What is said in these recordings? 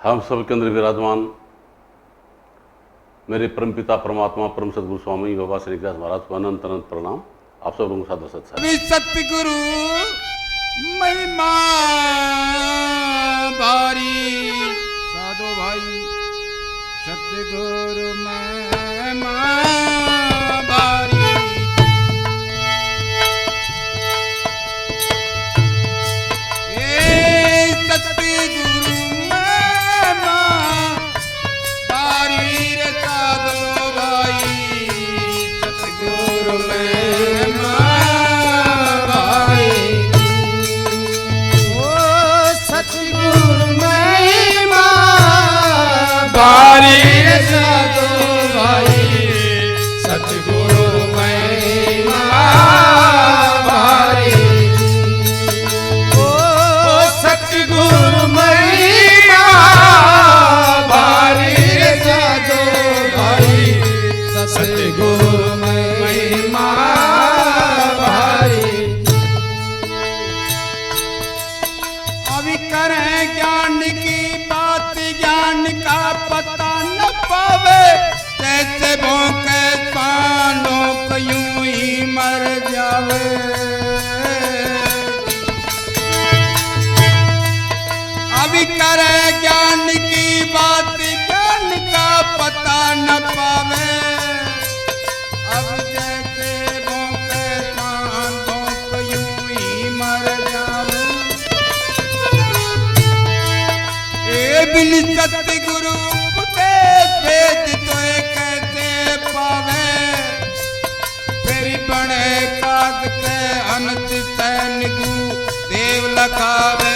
हम सब के अंदर विराजमान मेरे परम पिता परमात्मा परम सदगुरु स्वामी बाबा श्री नित्यानंद महाराज को अनंत अनंत प्रणाम। आप सब लोगों का सादर सतगुरु महिमा भारी साधो भाई सतगुरु महिमा भारी करे ज्ञान की बात ज्ञान का पता न पावे। अब जैसे भोंके पान भोंक यूं ही मर जावे। ए बिन सतगुरु उपदेश भेद तोए कैसे पावे। फिर बने काग के अनंत सैनिकु देव लखावे।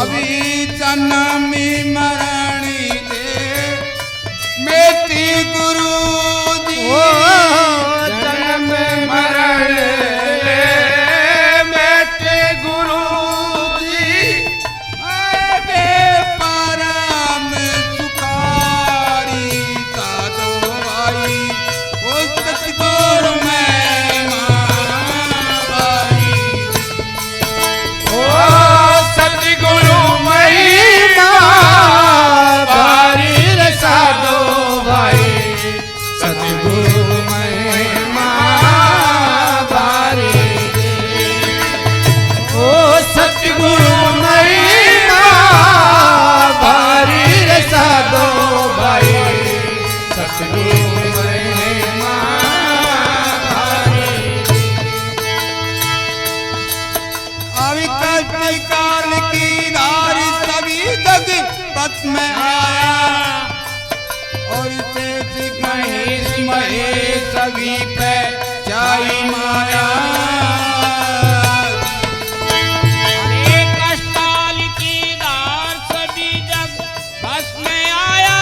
अभी जन्मी मरणी दे मेटी गुरु जी। जन्म मरण मेटे गुरु जी। अबे परम सुखारी साधो भाई ओ सतगुरु महिमा भारी। ओ सतगुरु महिमा भारी रे साधो भाई। सतगुरु महिमा भारी। ओ सतगुरु महिमा भारी रे साधो भाई। सतगुरु महिमा भारी। अविकल्प काल की धारी सभी जग बस में आया। और शेष महेश महेश सभी पे छाई माया। अनेक कष्टाल की धार सभी जग बस में आया।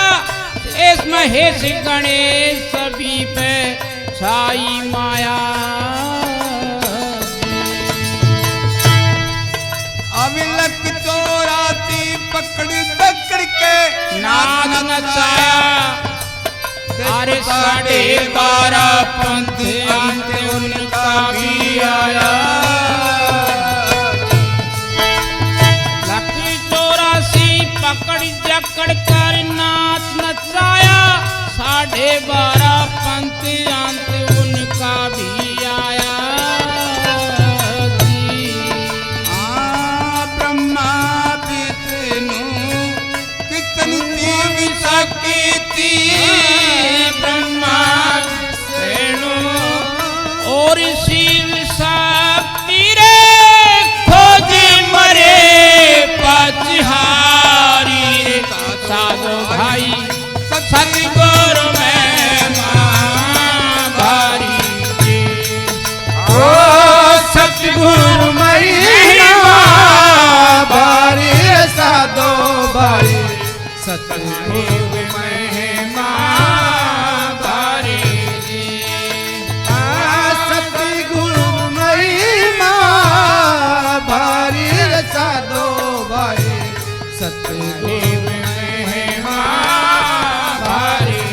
शेष महेश गणेश सभी पे छाई माया। अविलक चौरासी पकड़ पकड़ के नाग नचाया। अरे 12.5 पंथ अंत उनका भी आया। लकी 84 पकड़ जकड़ कर नाच नचाया। 12.5 पंथ अंत उनका भी आया। ब्रह्मा विष्णु कितनी देवी शक्ति। ब्रह्मा विष्णु और शिव शक्ति रे खोजी मरे पचहारी रे साधो भाई। सतगुरु महिमा भारी। ओ सतगुरु महिमा भारी साधो भाई। सतगुरु महिमा भारी। सतगुरु महिमा भारी साधो भाई। सतगुरु महिमा भारी।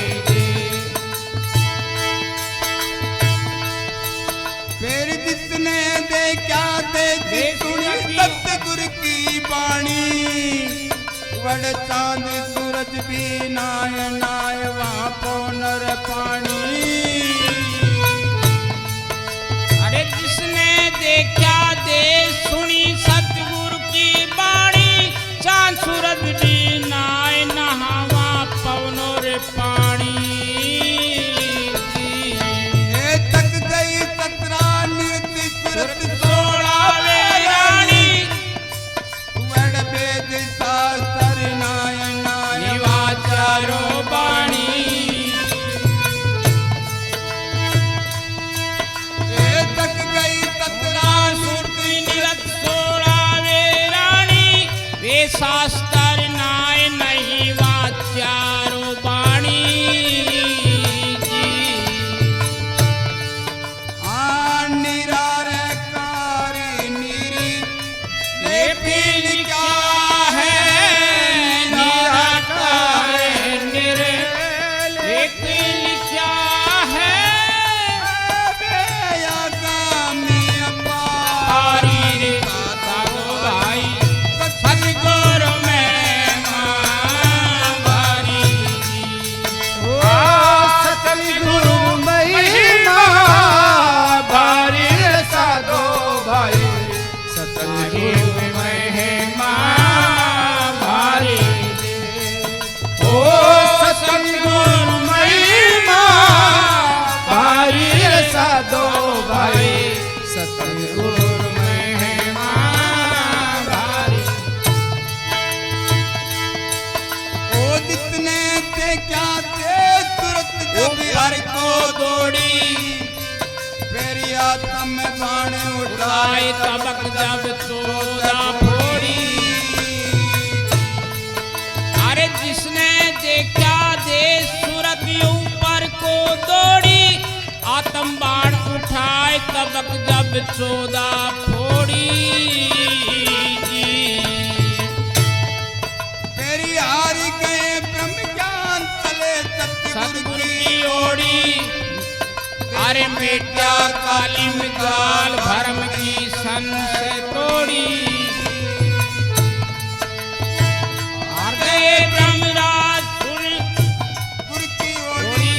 दी सुनी सतगुर की बाणी वड़ चांद सूरज भी नाय नाय वहाँ पौनर पानी। अरे जिसने देखा दे सुनी सतगुरु की बाणी चांद सूरज भी नाय नहावा पवनो रे पानी। तक गई सतरा नृत्य सुरत सोड़ावे रानी वड़ वेद शास्त्र नाय नाय निवाचारो बाणी। तक गई सतरा मूर्ति निरत सोड़ावे रानी वे शास्त्र नाय नहीं वाचारो बाणी। निरार कारी निरी ले पील क्या है निराकार निर ले पील क्या है पारी रे साधो भाई सतगुरु में मां भारी जी। सतगुरु महिमा भारी साधो भाई सतगुरु महिमा भारी ओ सतगुरु महिमा भारी साधो भाई सतगुरु महिमा भारी। ओ जितने ते क्या ते तुरंत जब हर को दौड़ी मेरी आत्मा में बाण उठाए उठाए तबक जब चोदा फोड़ी। अरे जिसने देखा दे सूरत ऊपर को दौड़ी आत्म बाण उठाए तबक जब चोदा फोड़ी। मेरी हारी गए ब्रह्म ज्ञान तले सतगुरु सतगुरु की की ओड़ी अरे मेटा काली मिगाल भरम की सन से तोड़ी। हार गए ब्रह्मराज गुरु की ओड़ी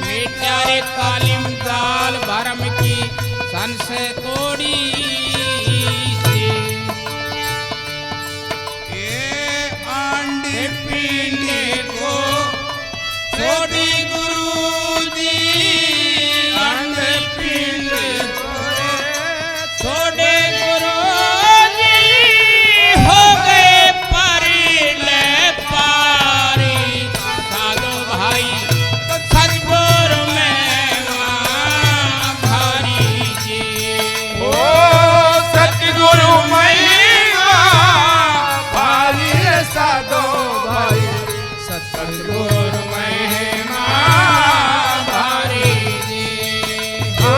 मेटा रे काली मिगाल भरम की सन से तोड़ी। ये आंडी पीने को छोड़ी गुरु जी अंड पिंड छोड़े गुरु जी हो गए परी ले पारी। साधो भाई सतगुरु में मां भारी जी। ओ सतगुरु महिमा भारी साधो भाई सतगुरु महिमा भारी जी। ओ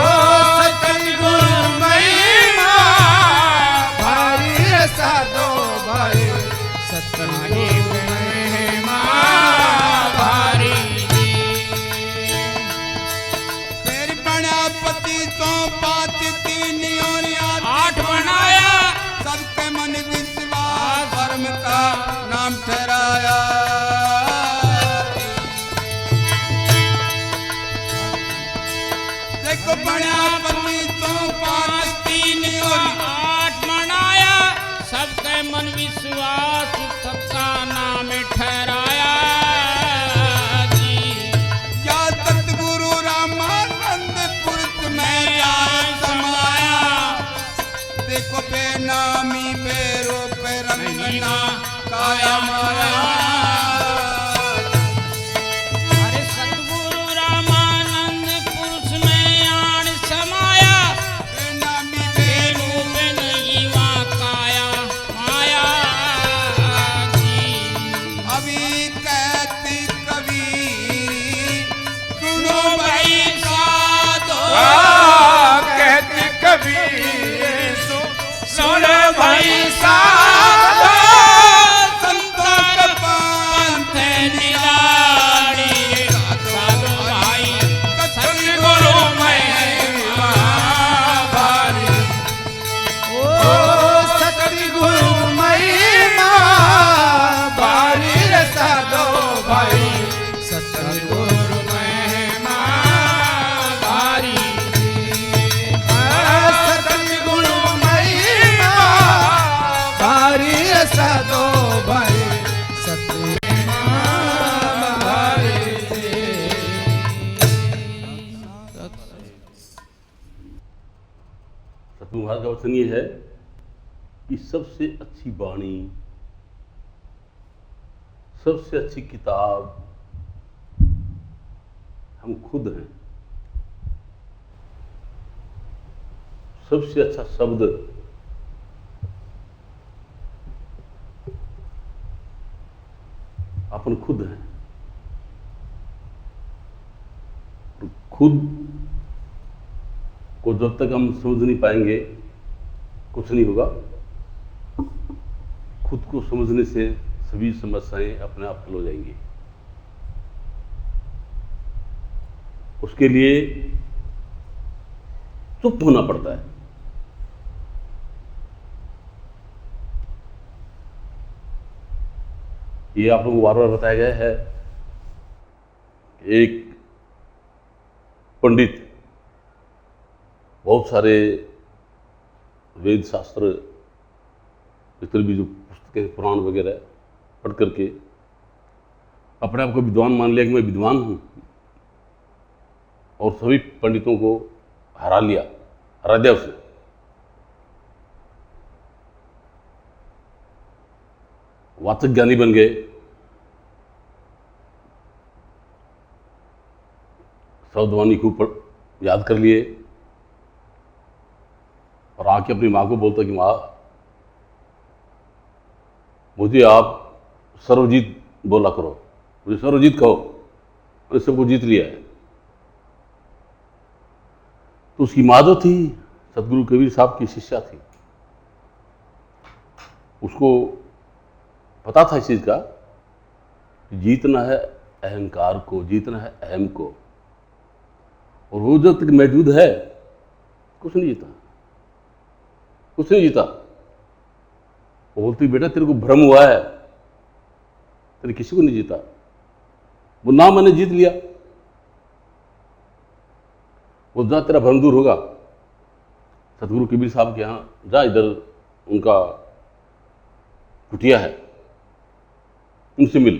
सतगुरु महिमा भारी साधो भाई सतगुरु महिमा भारी जी। फिर बना पति तो बात तीन आठ बनाया सबके मन विश्वास धर्म का नाम ठहराया। देखो बना पति तो पांच तीन आठ मनाया सबके मन विश्वास सबका नाम ठहराया जी। या सतगुरु रामानंद पुरुष में या समाया। देखो बेनामी बेरो पे रंगना काया माया। अरे सतगुरु रामानंद पुरुष में आन समाया बेनामी बेरू बेरो पे नहीं वहाँ काया माया जी। अभी कहती कबीर सुनो सुनो भाई साधो कहती कबीर सुनो भाई साधो संतों का का वचन ये है कि सबसे अच्छी वाणी, सबसे अच्छी किताब हम खुद हैं। सबसे अच्छा शब्द अपन खुद हैं। खुद को जब तक हम समझ नहीं पाएंगे कुछ नहीं होगा। खुद को समझने से सभी समस्याएं अपने आप हल हो जाएंगी। उसके लिए चुप होना पड़ता है। ये आप लोगों को बार बार बताया गया है। एक पंडित बहुत सारे वेद शास्त्र, इतर भी जो पुस्तकें पुराण वगैरह पढ़ करके अपने आप को विद्वान मान लिया कि मैं विद्वान हूं, और सभी पंडितों को हरा दिया उसे। वाचक ज्ञानी बन गए, शब्दवाणी खूब याद कर लिए, और आके अपनी माँ को बोलता कि माँ मुझे आप सर्वजीत बोला करो, मुझे सर्वजीत कहो, मैंने सबको जीत लिया है। तो उसकी माँ जो थी सतगुरु कबीर साहब की शिष्या थी, उसको पता था इस चीज का कि जीतना है अहंकार को, जीतना है अहम को, और वो जब तक मौजूद है कुछ नहीं जीता, कुछ नहीं जीता। वो बोलती बेटा तेरे को भ्रम हुआ है, तेरे किसी को नहीं जीता। वो ना मैंने जीत लिया, वो जा तेरा भ्रम दूर होगा। सतगुरु कबीर साहब के यहाँ जा, इधर उनका कुटिया है, उनसे मिल।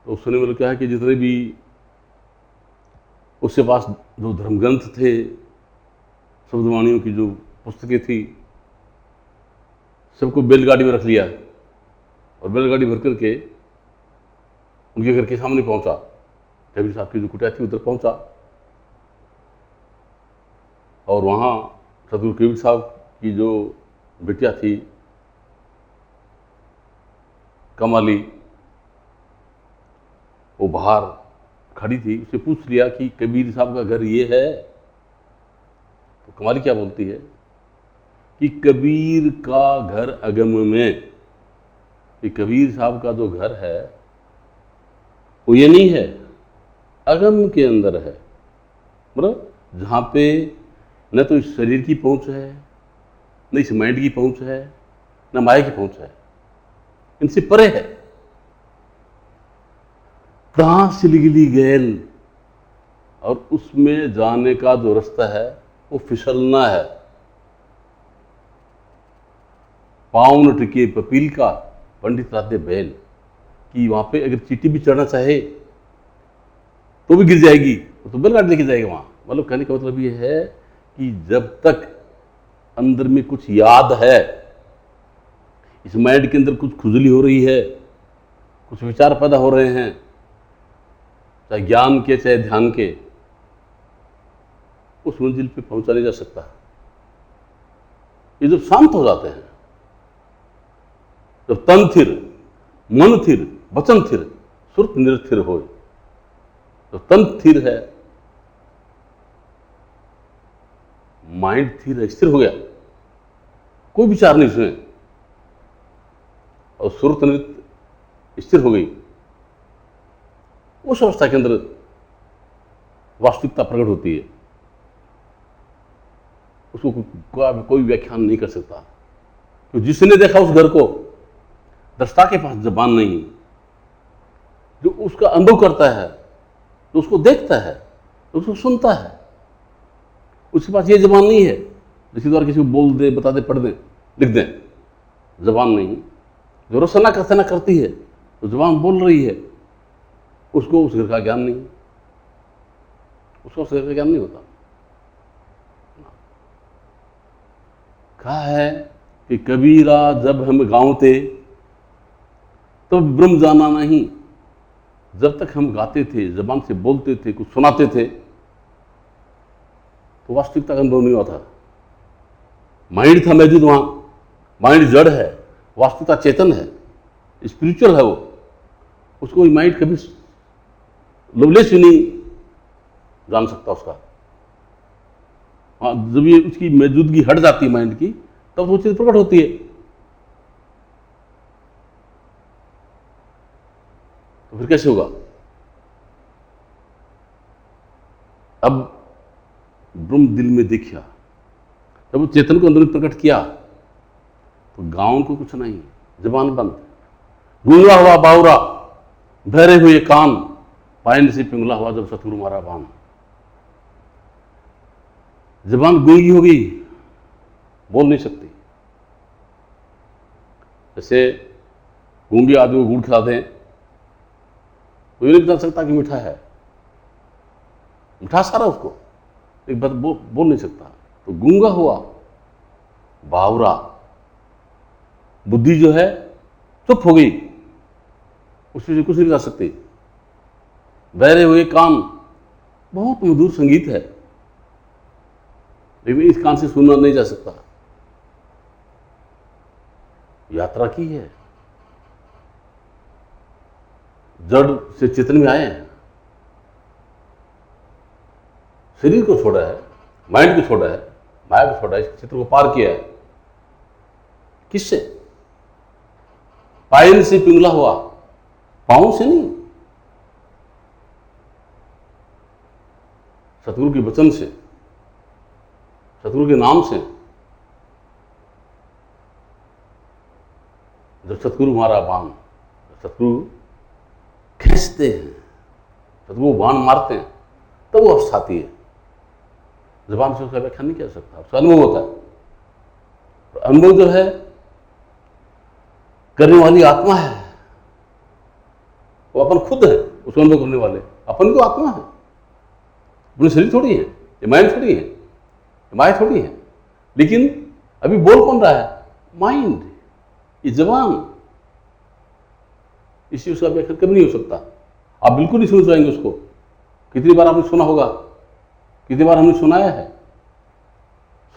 तो सुनने में क्या है कि जितने भी उसके पास जो धर्मग्रंथ थे, शब्दवाणियों की जो पुस्तकें थी, सबको बैलगाड़ी में रख लिया, और बैलगाड़ी भर करके उनके घर के सामने पहुंचा। कबीर साहब की जो कुटिया थी उधर पहुंचा, और वहाँ सतगुरु कबीर साहब की जो बिटिया थी कमाली, वो बाहर खड़ी थी। उससे पूछ लिया कि कबीर साहब का घर ये है? तो कमाली क्या बोलती है कि कबीर का घर अगम में, कि कबीर साहब का जो घर है वो ये नहीं है, अगम के अंदर है। मतलब जहाँ पे न तो इस शरीर की पहुँच है, न इस माइंड की पहुँच है, न माया की पहुँच है, इनसे परे है। तहाँ सिलगिली गैल, और उसमें जाने का जो रास्ता है वो फिसलना है। पाँव न टिके पपील का, पंडित राधे बैल, कि वहां पे अगर चींटी भी चढ़ना चाहे तो भी गिर जाएगी, तो बैलगाड़ी लेके जाएगा वहां। मतलब कहने का मतलब ये है कि जब तक अंदर में कुछ याद है, इस माइंड के अंदर कुछ खुजली हो रही है, कुछ विचार पैदा हो रहे हैं, चाहे ज्ञान के चाहे ध्यान के, उस मंजिल पे पहुंचा नहीं जा सकता। ये जब शांत हो जाते हैं, जब तन थिर, मन थिर, वचन थिर, सुरत निरथिर हो, तो तन थिर है, माइंड थिर है, स्थिर हो गया, कोई विचार नहीं उसमें, और सुरत नृत्य स्थिर हो गई, उस अवस्था के अंदर वास्तविकता प्रकट होती है। उसको कोई व्याख्यान नहीं कर सकता। तो जिसने देखा उस घर को, दृष्टा के पास जबान नहीं, जो उसका अनुभव करता है, जो उसको देखता है, जो उसको सुनता है, उसके पास ये जबान नहीं है जिसके द्वारा किसी को बोल दे, बता दे, पढ़ दे, लिख दे। जबान नहीं, जो रचना करना करती है, तो जबान बोल रही है, उसको उस घर का ज्ञान नहीं, उसको उस घर का ज्ञान नहीं होता। कहा है कि कबीरा जब हम गाँवते तो ब्रह्म जाना नहीं। जब तक हम गाते थे, जबान से बोलते थे, कुछ सुनाते थे, तो वास्तविकता का अनुभव नहीं हुआ था। माइंड था मौजूद वहाँ, माइंड जड़ है, वास्तविकता चेतन है, स्पिरिचुअल है वो। उसको माइंड कभी लवलेस भी नहीं जान सकता उसका। हाँ, जब ये उसकी मौजूदगी हट जाती है माइंड की, तब वो चीज प्रकट होती है। तो फिर कैसे होगा? अब ब्रह्म दिल में देखा, जब वो चेतन को अंदर में प्रकट किया, तो गाँव को कुछ नहीं, जबान बंद, गूंगा हुआ बावरा, बहरे हुए कान, पायन से पिंगला हुआ जब सतगुरु मारा बाण। जबान गूंगी हो गई, बोल नहीं सकती। जैसे गूंगे आदमी को गुड़ खिलाते हैं, कोई नहीं बता सकता कि मीठा है, मिठास आ रहा उसको, एक बात बोल नहीं सकता। तो गूंगा हुआ बावरा, बुद्धि जो है चुप हो गई, उसमें कुछ नहीं कर सकती। बहरे हुए कान, बहुत मधुर संगीत है, लेकिन इस कान से सुनना नहीं जा सकता। यात्रा की है, जड़ से चेतन में आए हैं, शरीर को छोड़ा है, माइंड को छोड़ा है, माया को छोड़ा है, इस क्षेत्र को पार किया है। किससे? पायल से पिघला हुआ, पांव से नहीं, सतगुरु के वचन से, सतगुरु के नाम से। जब सतगुरु हमारा बाण, सतगुरु खींचते हैं, सतगुरु बाण मारते हैं, तब वो अवस्था आती है। जबान से उसका व्याख्या नहीं कर सकता, उसका अनुभव होता है। तो अनुभव जो है करने वाली आत्मा है, वो अपन खुद है उसको अनुभव करने वाले। अपन तो आत्मा है, अपने शरीर थोड़ी है, ये माइंड थोड़ी है, ये माया थोड़ी है। लेकिन अभी बोल कौन रहा है? माइंड, ये जबान। इसी उसका व्याख्या कभी नहीं हो सकता। आप बिल्कुल नहीं समझ पाएंगे उसको। कितनी बार आपने सुना होगा, कितनी बार हमने सुनाया है,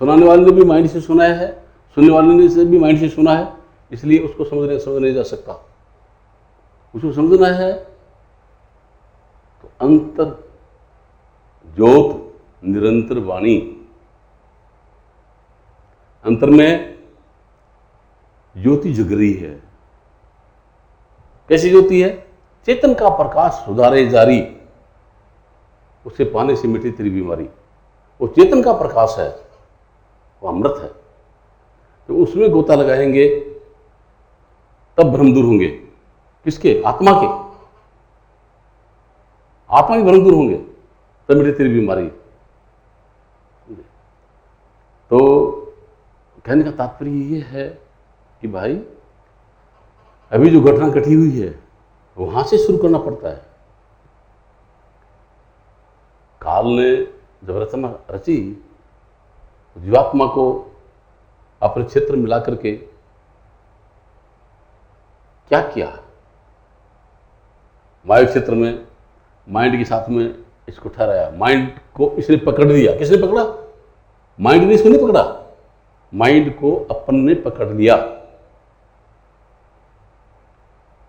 सुनाने वाले ने भी माइंड से सुनाया है, सुनने वाले ने से भी माइंड से सुना है, इसलिए उसको समझ नहीं जा सकता। उसको समझना है तो अंतर ज्योत निरंतर वाणी, अंतर में ज्योति जग रही है। कैसी ज्योति है? चेतन का प्रकाश सुधारे जारी, उसे पाने से मिटी तेरी बीमारी। वो चेतन का प्रकाश है, वो अमृत है। तो उसमें गोता लगाएंगे तब भ्रम दूर होंगे। किसके? आत्मा के। आत्मा के भ्रम दूर होंगे तब मिटे तेरी बीमारी। तो कहने का तात्पर्य ये है कि भाई अभी जो घटना घटी हुई है वहां से शुरू करना पड़ता है। काल ने जब रचना रची, जीवात्मा को अपने क्षेत्र में मिला करके क्या किया? वायु क्षेत्र में माइंड के साथ में इसको ठहराया। माइंड को इसने पकड़ लिया। किसने पकड़ा? माइंड ने इसको नहीं पकड़ा, माइंड को अपन ने पकड़ लिया।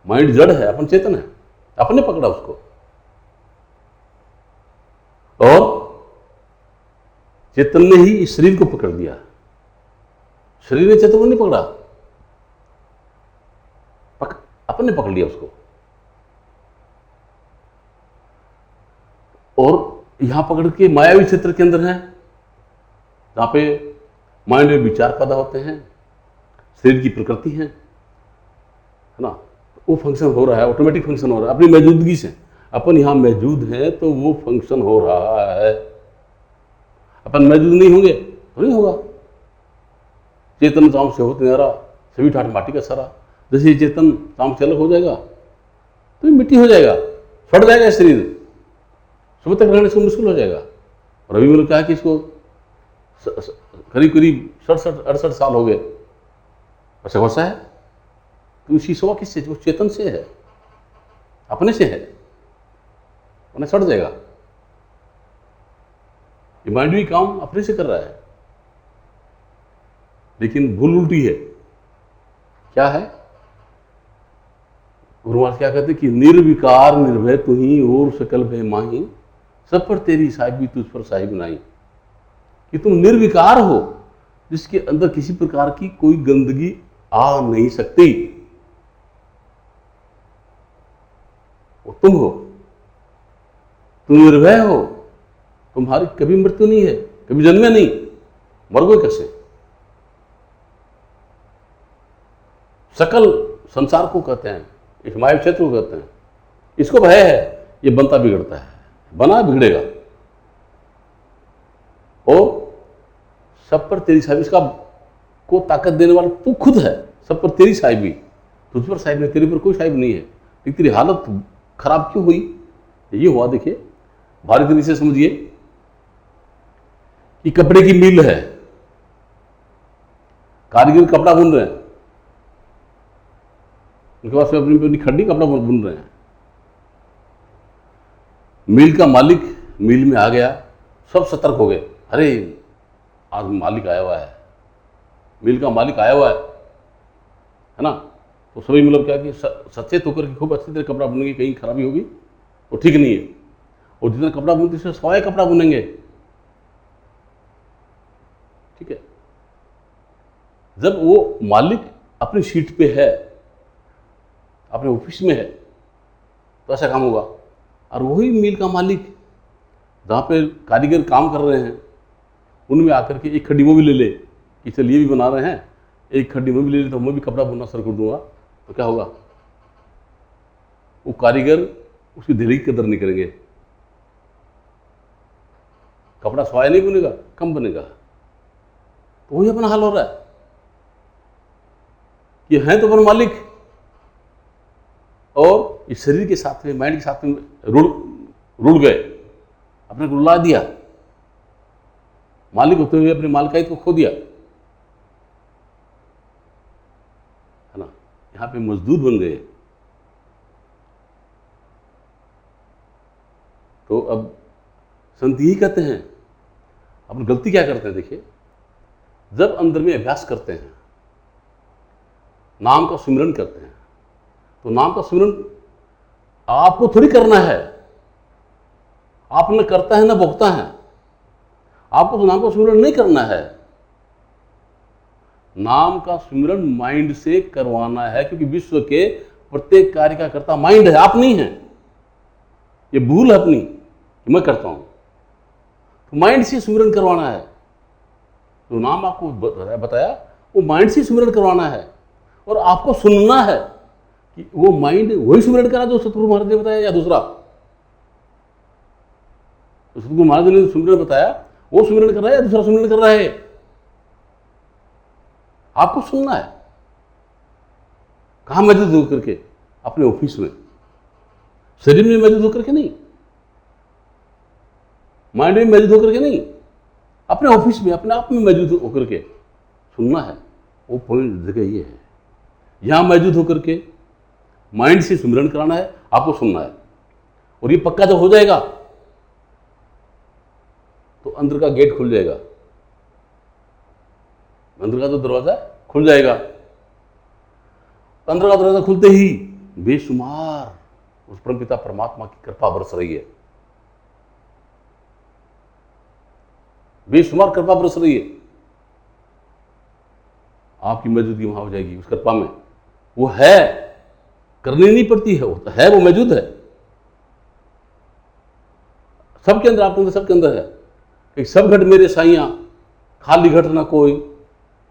माइंड जड़ है, अपन चेतन है, अपन ने पकड़ा उसको। और चेतन ने ही इस शरीर को पकड़ लिया। शरीर ने चेतन को नहीं पकड़ा, अपन ने पकड़ लिया उसको। और यहां पकड़ के मायावी क्षेत्र के अंदर है, जहां पे माइंड में विचार पैदा होते हैं, शरीर की प्रकृति है ना, तो वो फंक्शन हो रहा है, ऑटोमेटिक फंक्शन हो रहा है अपनी मौजूदगी से। अपन यहां मौजूद है तो वो फंक्शन हो रहा है। अपन मौजूद नहीं होंगे तो नहीं होगा। चेतन चाम से होते नारा, सभी ठाठ माटी का सारा। जैसे चेतन चाम से अलग हो जाएगा तो मिट्टी हो जाएगा, फट जाएगा शरीर, सुबह तक रहने से मुश्किल हो जाएगा। और अभी मैंने कहा कि इसको करीब करीब 67-68 साल हो गए। अच्छा वैसा है तो उसकी सेवा किससे? वो चेतन से है, अपने से है, उन्हें सड़ जाएगा। ये माइंडवी काम अपने से कर रहा है, लेकिन भूल उल्टी है। क्या है? गुरु महाराज क्या कहते कि निर्विकार निर्भय तू ही और सकल भय माही, सब पर तेरी साहिबी तुझ पर साहिब नहीं। कि तुम निर्विकार हो, जिसके अंदर किसी प्रकार की कोई गंदगी आ नहीं सकती, वो तुम हो। तुम निर्भय हो, तुम्हारी कभी मृत्यु नहीं है, कभी जन्मे नहीं, मर गए कैसे? सकल संसार को कहते हैं, इस माया क्षेत्र को कहते हैं। इसको भय है, ये बनता बिगड़ता है, बना बिगड़ेगा। और सब पर तेरी साहिबी, इसका को ताकत देने वाला तू खुद है। सब पर तेरी साहिबी, तुझ पर साहिब नहीं, तेरे पर कोई साहिब नहीं है। लेकिन तेरी हालत खराब क्यों हुई? ये हुआ, देखिए भारी तरीके से समझिए कि कपड़े की मिल है, कारीगर कपड़ा बुन रहे हैं, उनके पास अपनी अपनी खड्डी कपड़ा बुन रहे हैं। मिल का मालिक मिल में आ गया, सब सतर्क हो गए, अरे आज मालिक आया हुआ है, मिल का मालिक आया हुआ है ना। तो सभी मतलब क्या कि सचेत होकर के खूब अच्छी तरह कपड़ा बुनेंगे, कहीं खराबी होगी तो ठीक नहीं है। और जितना कपड़ा बुनते उससे सवाए कपड़ा बुनेंगे, ठीक है। जब वो मालिक अपनी सीट पे है, अपने ऑफिस में है, तो ऐसा काम होगा। और वही मिल का मालिक जहाँ पे कारीगर काम कर रहे हैं, उनमें आकर के एक खड्डी वो भी ले ले कि चल ये भी बना रहे हैं, एक खड्डी मैं भी ले ले तो मैं भी कपड़ा बुनना शुरू कर दूंगा, तो क्या होगा? वो कारीगर उसकी धैर्य की कदर नहीं करेंगे, कपड़ा सवाया नहीं बनेगा, कम बनेगा। तो वही अपना हाल हो रहा है कि हैं तो अपन मालिक, और इस शरीर के साथ में, माइंड के साथ में रुड़ गए, अपने को रुला दिया, मालिक होते हुए अपने मालिकाई को खो दिया, है ना। यहां पे मजदूर बन गए। तो अब संत यही कहते हैं, अपन गलती क्या करते हैं? देखिए, जब अंदर में अभ्यास करते हैं, नाम का सिमरन करते हैं, तो नाम का सिमरन आपको थोड़ी करना है, आप न करता है न भोगता है। आपको तो नाम का सिमरन नहीं करना है, नाम का सिमरन माइंड से करवाना है, क्योंकि विश्व के प्रत्येक कार्य का कर्ता माइंड है, आप नहीं हैं। ये भूल है अपनी कि मैं करता हूं, तो माइंड से सिमरन करवाना है। तो नाम आपको बताया, वो माइंड से सिमरन करवाना है, और आपको सुनना है कि वो माइंड वही सिमरन करा जो सतगुरु महाराज ने बताया या दूसरा। तो सतगुरु महाराज ने सिमरन बताया, वो सिमरन कर रहा है या दूसरा सिमरन कर रहा है, आपको सुनना है। कहां मौजूद होकर के? अपने ऑफिस में, शरीर में मौजूद होकर के नहीं, माइंड में मौजूद होकर के नहीं, अपने ऑफिस में, अपने आप में मौजूद होकर के सुनना है। वो पॉइंट जगह ये है, यहां मौजूद होकर के माइंड से सिमरन कराना है, आपको सुनना है। और ये पक्का जब हो जाएगा तो अंदर का गेट खुल जाएगा, अंदर का जो दरवाजा खुल जाएगा। अंदर का दरवाजा खुलते ही बेशुमार उस परमपिता परमात्मा की कृपा बरस रही है, बेशुमार कृपा बरस रही है। आपकी मौजूदगी वहां हो जाएगी उस कृपा में। वो है, करनी नहीं पड़ती है, वो मौजूद है सबके अंदर, आपके अंदर, सबके अंदर है। कि सब घट मेरे साइयां, खाली घट ना कोई,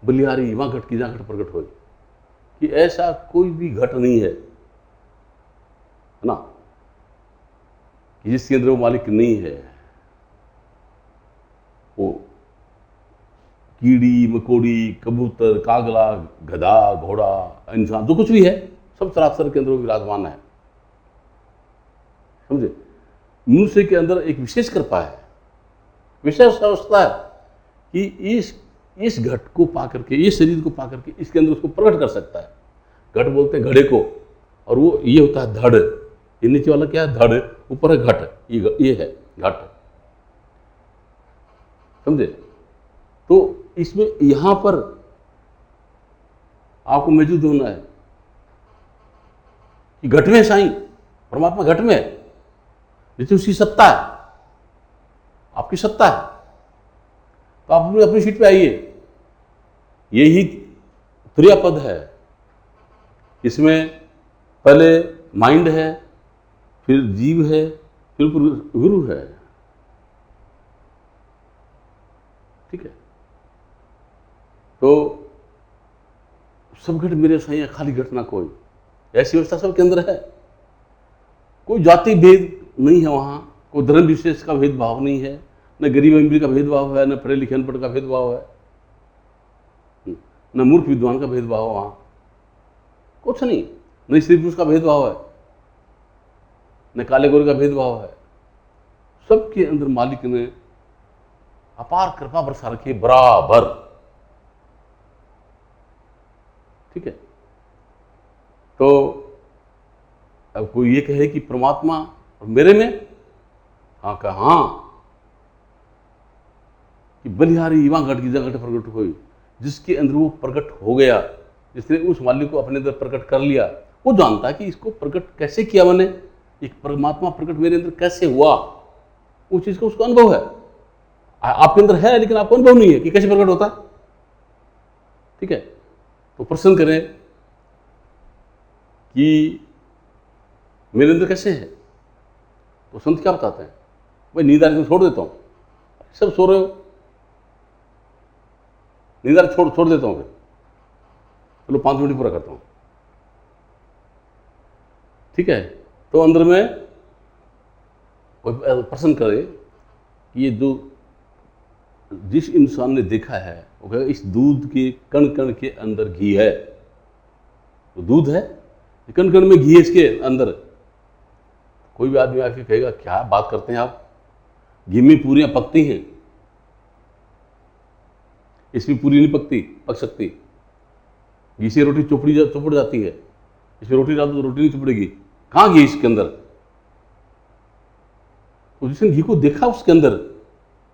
बलिहारी वहां घट की जहां घट प्रगट हो। कि ऐसा कोई भी घट नहीं है ना, कि जिसके अंदर वो मालिक नहीं है। वो कीड़ी मकोड़ी, कबूतर, कागला, गधा, घोड़ा, इंसान, जो कुछ भी है, सब चराचर के अंदर वो विराजमान है। समझे? मनुष्य के अंदर एक विशेष कृपा है, विशेष अवस्था है कि इस घट को पा करके, इस शरीर को पा करके इसके अंदर उसको प्रकट कर सकता है। घट बोलते हैं घड़े को, और वो ये होता है धड़। ये नीचे वाला क्या है? धड़। ऊपर है घट, ये है घट, समझे? तो इसमें यहां पर आपको मौजूद होना है कि घट में साईं, परमात्मा घट में है, जैसे उसकी सत्ता है, आपकी सत्ता है। तो आप अपनी सीट पे आइए। यही तुरीया पद है। इसमें पहले माइंड है, फिर जीव है, फिर गुरु है। ठीक है? तो सब घट मेरे साईं, खाली घट ना कोई, ऐसी व्यवस्था सबके अंदर है। कोई जाति भेद नहीं है वहाँ, कोई धर्म विशेष का भेदभाव नहीं है, न गरीब अमीर का भेदभाव है, न पढ़े लिखे अनपढ़ का भेदभाव है, न मूर्ख विद्वान का भेदभाव है वहाँ, कुछ नहीं। न स्त्री पुरुष का भेदभाव है, न काले गोरे का भेदभाव है। सबके अंदर मालिक ने अपार कृपा बरसा रखी बराबर। ठीक है? तो अब कोई ये कहे कि परमात्मा मेरे में, हाँ कहा हाँ, कि बलिहारी युवा घट की जगह प्रकट हुई, जिसके अंदर वो प्रकट हो गया, जिसने उस मालिक को अपने अंदर प्रकट कर लिया, वो जानता है कि इसको प्रकट कैसे किया मैंने, एक परमात्मा प्रकट मेरे अंदर कैसे हुआ, उस चीज का उसको अनुभव है। आपके अंदर है लेकिन आपको अनुभव नहीं है कि कैसे प्रकट होता है। ठीक है? तो प्रश्न करें कि मेरे अंदर कैसे है, तो संत क्या बताते हैं? भाई नींद आ रही तो छोड़ देता हूं, सब सो रहे हो, नींद आ रही छोड़ देता हूं, फिर चलो 5 मिनट पूरा करता हूं। ठीक है? तो अंदर में कोई प्रश्न करे कि ये जो जिस इंसान ने देखा है वो कहेगा इस दूध के कण कण के अंदर घी है। तो दूध है, कण कण में घी है इसके अंदर। कोई भी आदमी आके कहेगा क्या बात करते हैं आप, घी में पूरियां पकती हैं, इसमें पूरी नहीं पक सकती। घी से रोटी चुपड़ जाती है, इसमें रोटी डाल दो तो रोटी नहीं चुपड़ेगी। कहाँ घी इसके अंदर? तो जिसने घी को देखा उसके अंदर,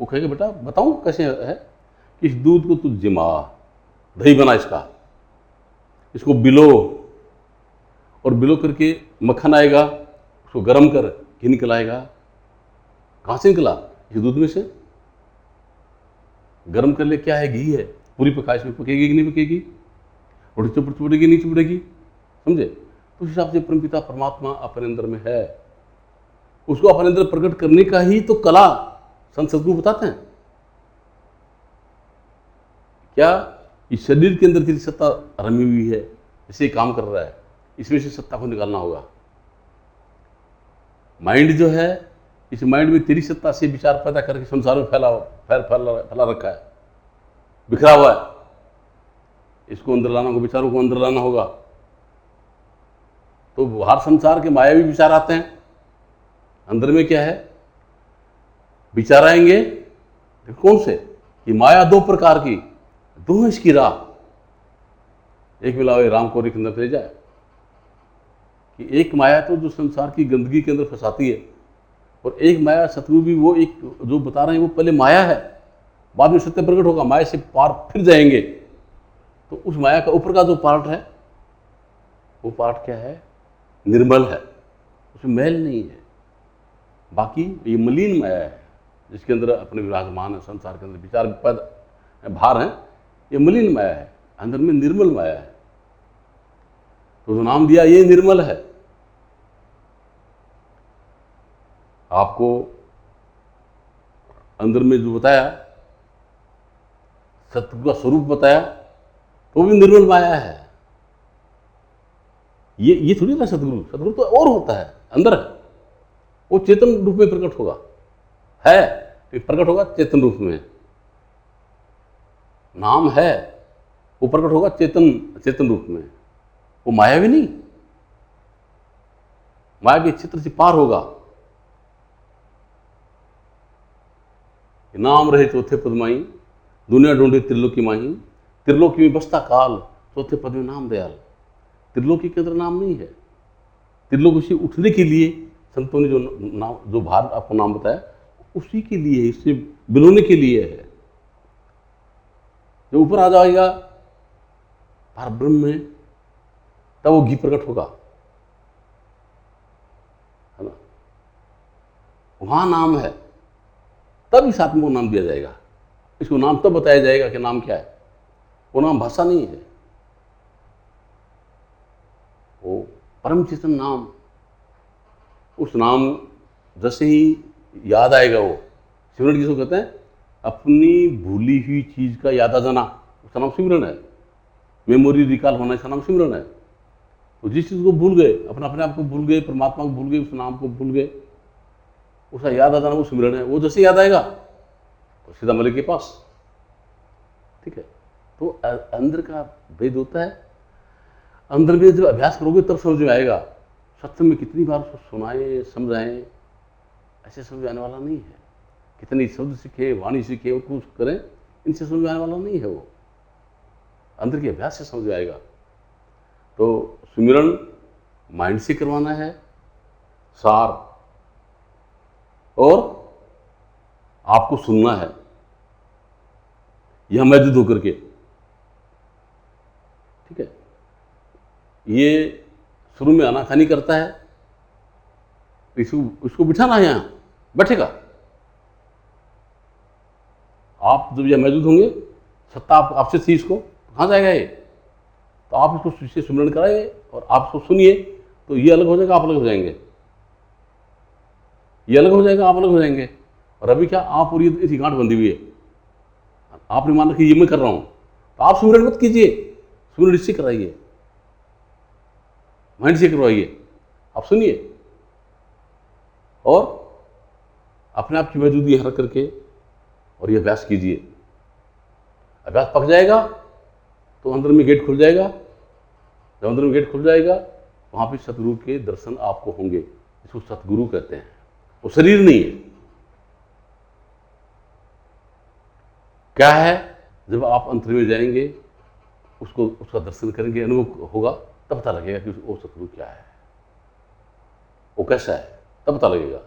वो कहेगा बेटा बताऊं कैसे है, इस दूध को तू जिमा, दही बना इसको बिलो, और बिलो करके मक्खन आएगा, उसको गर्म कर, घी निकल आएगा। कहाँ से निकला? इस दूध में से। गर्म कर ले, क्या है? घी है। पूरी पका, इसमें पकेगी कि नहीं पकेगी? रोटी चुपड़ेगी नहीं चुपड़ेगी? समझे? तो उस हिसाब से परमपिता परमात्मा अपने अंदर में है, उसको अपने अंदर प्रकट करने का ही तो कला संत सद्गुरु बताते हैं। क्या इस शरीर के अंदर तेरी सत्ता रमी हुई है, इसे काम कर रहा है, इसमें से सत्ता को निकालना होगा। माइंड जो है, इस माइंड में तेरी सत्ता से विचार पैदा करके संसार में फैला रखा है, बिखरा हुआ है। इसको अंदर लाना होगा, विचारों को अंदर लाना होगा। तो बाहर संसार के मायावी विचार आते हैं, अंदर में क्या है? विचार आएंगे। कौन से? कि माया 2 प्रकार की, 2 है इसकी राह। एक मिलावे राम को अंदर ले जाए कि एक माया तो जो संसार की गंदगी के अंदर फंसाती है, और एक माया सतगुरु भी वो एक जो बता रहे हैं वो पहले माया है, बाद में सत्य प्रकट होगा, माया से पार फिर जाएंगे। तो उस माया का ऊपर का जो पार्ट है, वो पार्ट क्या है? निर्मल है, उसमें मैल नहीं है। बाकी ये मलिन माया है, जिसके अंदर अपने विराजमान है, संसार के अंदर विचार पद भार हैं, ये मलिन माया है। अंदर में निर्मल माया है, तो जो नाम दिया ये निर्मल है। आपको अंदर में जो बताया, सतगुरु का स्वरूप बताया, तो भी निर्मल माया है। ये थोड़ी ना सतगुरु तो और होता है, अंदर है, वो चेतन रूप में प्रकट होगा, है प्रकट होगा चेतन रूप में। नाम है, वो प्रकट होगा चेतन रूप में, वो माया भी नहीं, माया के चित्र से पार होगा। नाम रहे चौथे पदमाई, दुनिया ढूंढे त्रिलोकी माही, त्रिलोकी में बसता काल, चौथे पद में नाम दयाल। त्रिलोकी के अंदर नाम नहीं है। त्रिलोकी से उठने के लिए संतों ने जो भार आपको नाम बताया उसी के लिए, इससे बिलोने के लिए है। जो ऊपर आ जाएगा पार ब्रह्म में, तब वो घी प्रकट होगा, है ना। वहां नाम है, तब इस आत्मा को नाम दिया जाएगा। इसको नाम तब बताया जाएगा कि नाम क्या है। वो नाम भाषा नहीं है, वो परम चेतन नाम। उस नाम जैसे ही याद आएगा, वो सिमरन किसको कहते हैं? अपनी भूली हुई चीज का याद आ जाना, उसका नाम सिमरन है। मेमोरी रिकॉल होना, इसका नाम सिमरन है। तो जिस चीज को भूल गए, अपने आप को भूल गए, परमात्मा को भूल गए, उस नाम को भूल गए, उसका याद आ जाना वो सिमरन है। वो जैसे याद आएगा तो सीधा मलिक के पास, ठीक है। तो अंदर का भेद होता है। अंदर में जब अभ्यास करोगे तब समझ में आएगा। सत्संग में कितनी बार उसको सुनाए समझाएं, ऐसे समझ में आने वाला नहीं है। कितनी शब्द सीखे, वाणी सीखे, उसको करें, इनसे समझ में आने वाला नहीं है। वो अंदर के अभ्यास से समझ में आएगा। तो सुमिरन माइंड से करवाना है सार, और आपको सुनना है यह मौजूद होकर के, ठीक है। ये शुरू में आनाकानी करता है, इसको बिठाना है, यहाँ बैठेगा। आप जब यह मौजूद होंगे, सत्ता आपसे थी, इसको कहाँ जाएगा ये? तो आप इसको से सुमिरन कराइए और आप इसको सुनिए, तो ये अलग हो जाएगा, आप अलग हो जाएंगे। ये अलग हो जाएगा, आप अलग हो जाएंगे। और अभी क्या, आप और ये इसी गांठ बंधी हुई है। आपने मान रखी ये मैं कर रहा हूं, तो आप सुमिरन मत कीजिए, सुमिरन इससे कराइए, माइंड से करवाइए। आप सुनिए और अपने आप की मौजूदगी हर करके और ये अभ्यास कीजिए। अभ्यास पक जाएगा तो अंदर में गेट खुल जाएगा। जब अंदर में गेट खुल जाएगा, वहां पे सतगुरु के दर्शन आपको होंगे। इसको सतगुरु कहते हैं। वो शरीर नहीं है। क्या है? जब आप अंतर में जाएंगे, उसका दर्शन करेंगे, अनुभव होगा, तब पता लगेगा कि वो सतगुरु क्या है, वो कैसा है, तब पता लगेगा।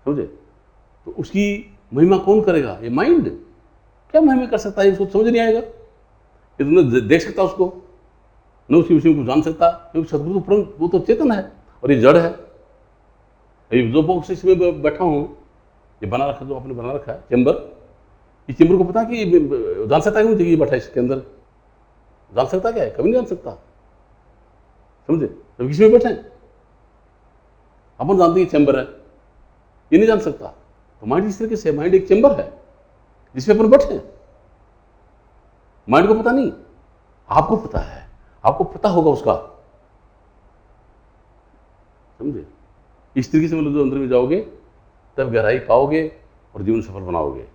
समझे? तो उसकी महिमा कौन करेगा? ये माइंड क्या महिमा कर सकता है? उसको समझ नहीं आएगा। ये तो न देख सकता उसको, न उसकी विषय को जान सकता, क्योंकि सतगुरु तो परम, वो तो चेतन है और ये जड़ है। अभी जो बॉक्स इसमें बैठा हूँ, ये बना रखा, जो आपने बना रखा है चैम्बर, इस चैम्बर को पता है कि जान सकता है कि ये बैठा है इसके अंदर? जान सकता क्या है? कभी नहीं जान सकता। समझे? जब किसी में बैठे अपन जानते हैं चैम्बर है, ये नहीं जान सकता। तो माइंड इस तरीके से, माइंड एक चैम्बर है जिसमें अपन बैठे हैं। माइंड को पता नहीं, आपको पता है, आपको पता होगा उसका। समझे? इस तरीके से मतलब जो अंदर में जाओगे तब गहराई पाओगे और जीवन सफल बनाओगे।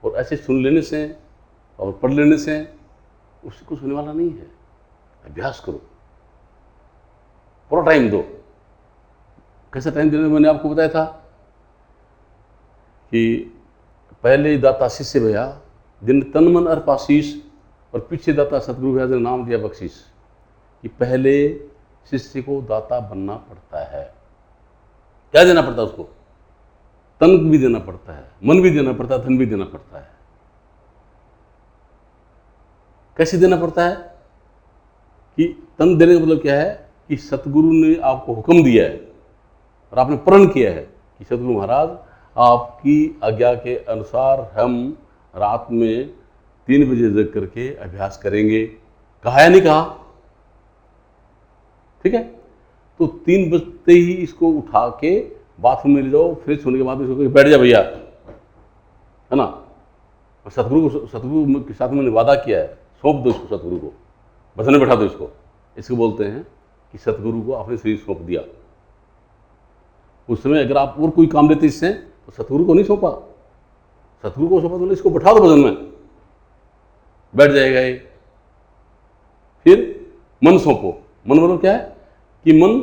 और ऐसे सुन लेने से और पढ़ लेने से उससे कुछ होने वाला नहीं है। अभ्यास करो, पूरा टाइम दो। कैसा टाइम देने मैंने आपको बताया था कि पहले दाता शिष्य भया, दिन तन मन अर्प आशीष, और पीछे दाता सतगुरु भया, जिन्हें नाम दिया बख्शीश। कि पहले शिष्य को दाता बनना पड़ता है। क्या देना पड़ता है उसको? तन भी देना पड़ता है, मन भी देना पड़ता है, धन भी देना पड़ता है। कैसे देना पड़ता है? कि तन देने का मतलब क्या है कि सतगुरु ने आपको हुक्म दिया है और आपने प्रण किया है कि सतगुरु महाराज, आपकी आज्ञा के अनुसार हम रात में 3 बजे जग करके अभ्यास करेंगे। कहा या नहीं कहा? ठीक है। तो 3 बजते ही इसको उठा के बाथरूम में ले जाओ, फ्रेश होने के बाद इसको बैठ जा भैया, है ना। और सतगुरु के साथ मैंने वादा किया है, सौंप दो इसको सतगुरु को, भजन में बैठा दो इसको। इसको बोलते हैं कि सतगुरु को अपने शरीर सौंप दिया। उस समय अगर आप और कोई काम लेते इससे, तो सतगुरु को नहीं सौंपा। सतगुरु को सौंपा तो इसको बैठा दो भजन में, बैठ जाएगा ये। फिर मन सौंपो। मन मतलब क्या है कि मन